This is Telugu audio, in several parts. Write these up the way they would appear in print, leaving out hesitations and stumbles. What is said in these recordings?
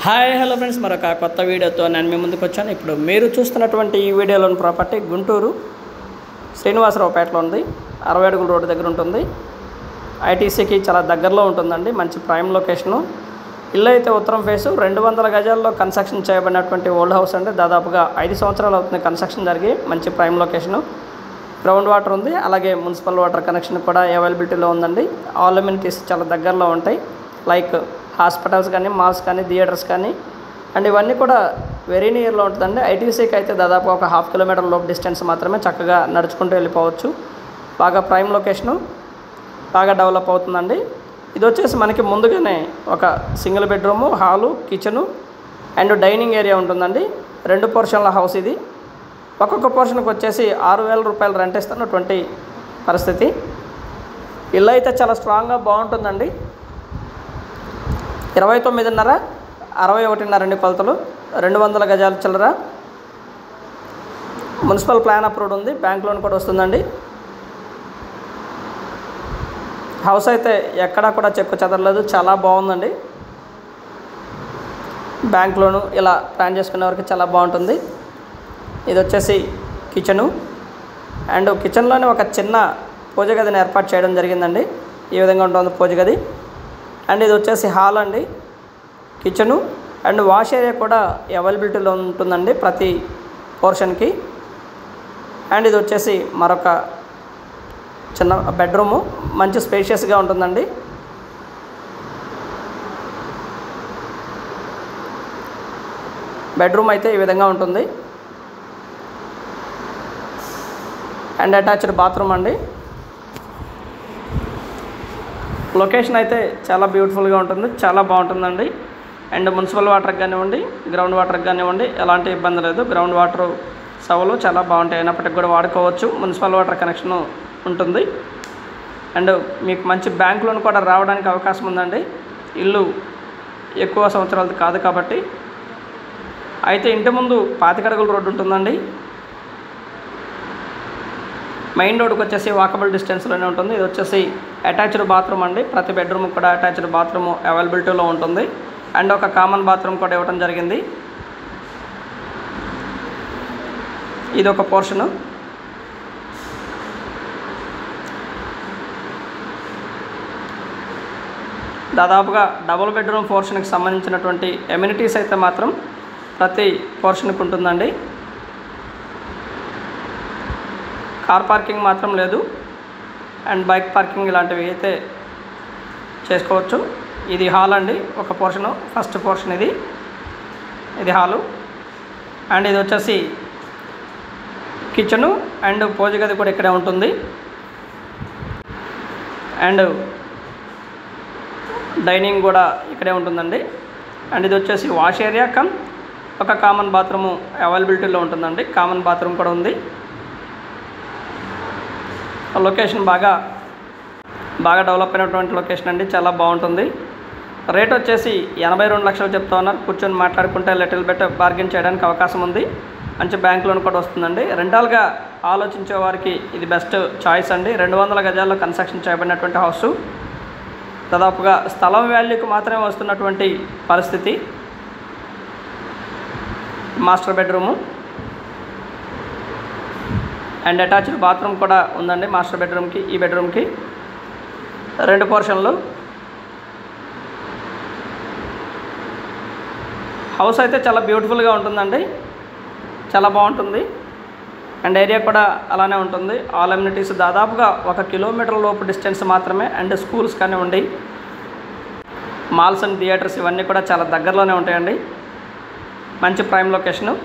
హాయ్ హలో ఫ్రెండ్స్, మరొక కొత్త వీడియోతో నేను మీ ముందుకు వచ్చాను. ఇప్పుడు మీరు చూస్తున్నటువంటి ఈ వీడియోలోని ప్రాపర్టీ గుంటూరు శ్రీనివాసరావుపేటలో ఉంది. 60 అడుగుల రోడ్డు దగ్గర ఉంటుంది. ఐటీసీకి చాలా దగ్గరలో ఉంటుందండి. మంచి ప్రైమ్ లొకేషను. ఇల్లు అయితే ఉత్తరం ఫేసు 200 గజాల్లో కన్స్ట్రక్షన్ చేయబడినటువంటి ఓల్డ్ హౌస్ అండి. దాదాపుగా 5 సంవత్సరాలు అవుతుంది కన్స్ట్రక్షన్ జరిగి. మంచి ప్రైమ్ లొకేషను. గ్రౌండ్ వాటర్ ఉంది, అలాగే మున్సిపల్ వాటర్ కనెక్షన్ కూడా అవైలబిలిటీలో ఉందండి. ఆల్ అమ్యూనిటీస్ చాలా దగ్గరలో ఉంటాయి, లైక్ హాస్పిటల్స్ కానీ, మాల్స్ కానీ, థియేటర్స్ కానీ, అండ్ ఇవన్నీ కూడా వెరీ నియర్లో ఉంటుందండి. ఐటీసీకి అయితే దాదాపు ఒక 1/2 కిలోమీటర్ లోపు డిస్టెన్స్ మాత్రమే, చక్కగా నడుచుకుంటూ వెళ్ళిపోవచ్చు. బాగా ప్రైమ్ లొకేషను, బాగా డెవలప్ అవుతుందండి. ఇది వచ్చేసి మనకి ముందుగానే ఒక single bedroom, hall, kitchen and dining area ఉంటుందండి. 2 పోర్షన్ల హౌస్ ఇది. ఒక్కొక్క పోర్షన్కి వచ్చేసి 6,000 రూపాయలు రెంట్ ఇస్తున్నటువంటి పరిస్థితి. ఇల్లు అయితే చాలా స్ట్రాంగ్గా బాగుంటుందండి. 29.5, 61.5 అండి కొలతలు. 200 గజాల చిల్లర. మున్సిపల్ ప్లాన్ అప్రూవ్డ్ ఉంది, బ్యాంక్ లోన్ కూడా వస్తుందండి. హౌస్ అయితే ఎక్కడా కూడా చెక్కు చెదరలేదు, చాలా బాగుందండి. బ్యాంక్ లోను ఇలా ప్లాన్ చేసుకునే వరకు చాలా బాగుంటుంది. ఇది వచ్చేసి కిచెను, అండ్ కిచెన్లోనే ఒక చిన్న పూజ గదిని ఏర్పాటు చేయడం జరిగిందండి. ఈ విధంగా ఉంటుంది పూజ గది. అండ్ ఇది వచ్చేసి హాల్ అండి, కిచెను అండ్ వాష్ ఏరియా కూడా అవైలబిలిటీలో ఉంటుందండి ప్రతి పోర్షన్కి. అండ్ ఇది వచ్చేసి మరొక చిన్న బెడ్రూము, మంచి స్పేషియస్గా ఉంటుందండి. బెడ్రూమ్ అయితే ఈ విధంగా ఉంటుంది. అండ్ అటాచ్డ్ బాత్రూమ్ అండి. లొకేషన్ అయితే చాలా బ్యూటిఫుల్గా ఉంటుంది, చాలా బాగుంటుందండి. అండ్ మున్సిపల్ వాటర్కి కానివ్వండి, గ్రౌండ్ వాటర్కి కానివ్వండి, ఎలాంటి ఇబ్బంది లేదు. గ్రౌండ్ వాటర్ సవలు చాలా బాగుంటాయి, అయినప్పటికీ కూడా వాడుకోవచ్చు. మున్సిపల్ వాటర్ కనెక్షన్ ఉంటుంది. అండ్ మీకు మంచి బ్యాంక్ లోన్ కూడా రావడానికి అవకాశం ఉందండి. ఇల్లు ఎక్కువ సంవత్సరాలది కాదు కాబట్టి. అయితే ఇంటి ముందు 25 అడుగుల రోడ్డు ఉంటుందండి. మెయిన్ రోడ్కి వచ్చేసి వాకబుల్ డిస్టెన్స్లోనే ఉంటుంది. ఇది వచ్చేసి అటాచ్డ్ బాత్రూమ్ అండి. ప్రతి బెడ్రూమ్ కూడా అటాచ్డ్ బాత్రూమ్ అవైలబిలిటీలో ఉంటుంది. అండ్ ఒక కామన్ బాత్రూమ్ కూడా ఇవ్వడం జరిగింది. ఇది ఒక పోర్షను. దాదాపుగా డబుల్ బెడ్రూమ్ పోర్షన్కి సంబంధించినటువంటి ఎమ్యూనిటీస్ అయితే మాత్రం ప్రతి పోర్షన్కి ఉంటుందండి. కార్ పార్కింగ్ మాత్రం లేదు, అండ్ బైక్ పార్కింగ్ ఇలాంటివి అయితే చేసుకోవచ్చు. ఇది హాల్ అండి, ఒక పోర్షను, ఫస్ట్ పోర్షన్ ఇది హాలు. అండ్ ఇది వచ్చేసి కిచెను అండ్ పూజ గది కూడా ఇక్కడే ఉంటుంది. అండ్ డైనింగ్ కూడా ఇక్కడే ఉంటుందండి. అండ్ ఇది వచ్చేసి వాష్ ఏరియా కమ్ ఒక కామన్ బాత్రూము అవైలబిలిటీలో ఉంటుందండి. కామన్ బాత్రూమ్ కూడా ఉంది. లొకేషన్ బాగా డెవలప్ అయినటువంటి లొకేషన్ అండి, చాలా బాగుంటుంది. రేట్ వచ్చేసి 82 లక్షలు చెప్తా ఉన్నారు. కూర్చొని మాట్లాడుకుంటే లిటిల్ బెట్ బార్గెన్ చేయడానికి అవకాశం ఉంది. మంచి బ్యాంక్ లోన్ కూడా వస్తుందండి. రెంటాలుగా ఆలోచించే వారికి ఇది బెస్ట్ చాయిస్ అండి. 200 గజాల్లో కన్స్ట్రక్షన్ చేయబడినటువంటి హౌస్. దాదాపుగా స్థలం వాల్యూకి మాత్రమే వస్తున్నటువంటి పరిస్థితి. Master bedroom and attached bathroom కూడా ఉందండి. మాస్టర్ బెడ్రూమ్కి, ఈ బెడ్రూమ్కి 2 పోర్షన్లు. హౌస్ అయితే చాలా బ్యూటిఫుల్గా ఉంటుందండి, చాలా బాగుంటుంది. అండ్ ఏరియా కూడా అలానే ఉంటుంది. ఆల్ అమ్యూనిటీస్ దాదాపుగా 1 కిలోమీటర్ లోపు డిస్టెన్స్ మాత్రమే. అండ్ స్కూల్స్ కానివ్వండి, మాల్స్ అండ్ థియేటర్స్ ఇవన్నీ కూడా చాలా దగ్గరలోనే ఉంటాయండి. మంచి ప్రైమ్ లొకేషను.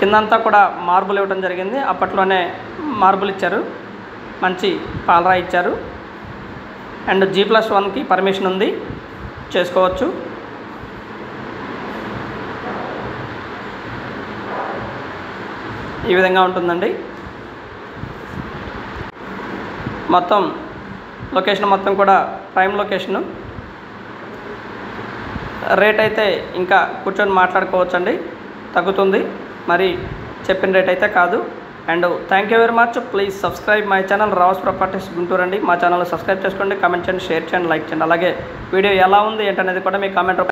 కిందంతా కూడా మార్బుల్ ఇవ్వడం జరిగింది. అప్పట్లోనే మార్బుల్ ఇచ్చారు, మంచి పాలరాయి ఇచ్చారు. అండ్ G+1కి పర్మిషన్ ఉంది, చేసుకోవచ్చు. ఈ విధంగా ఉంటుందండి మొత్తం లొకేషన్. మొత్తం కూడా ప్రైమ్ లొకేషను. రేట్ అయితే ఇంకా కూర్చొని మాట్లాడుకోవచ్చండి, తగ్గుతుంది. మరి చెప్పిన రేట్ అయితే కాదు. And thank you very much. Please subscribe my channel Rao's properties Guntur అండి. మా ఛానల్ సబ్స్క్రైబ్ చేసుకోండి, కామెంట్ చేయండి, షేర్ చేయండి, లైక్ చేయండి. అలాగే వీడియో ఎలా ఉంది ఏంటనేది కూడా మీ కామెంట్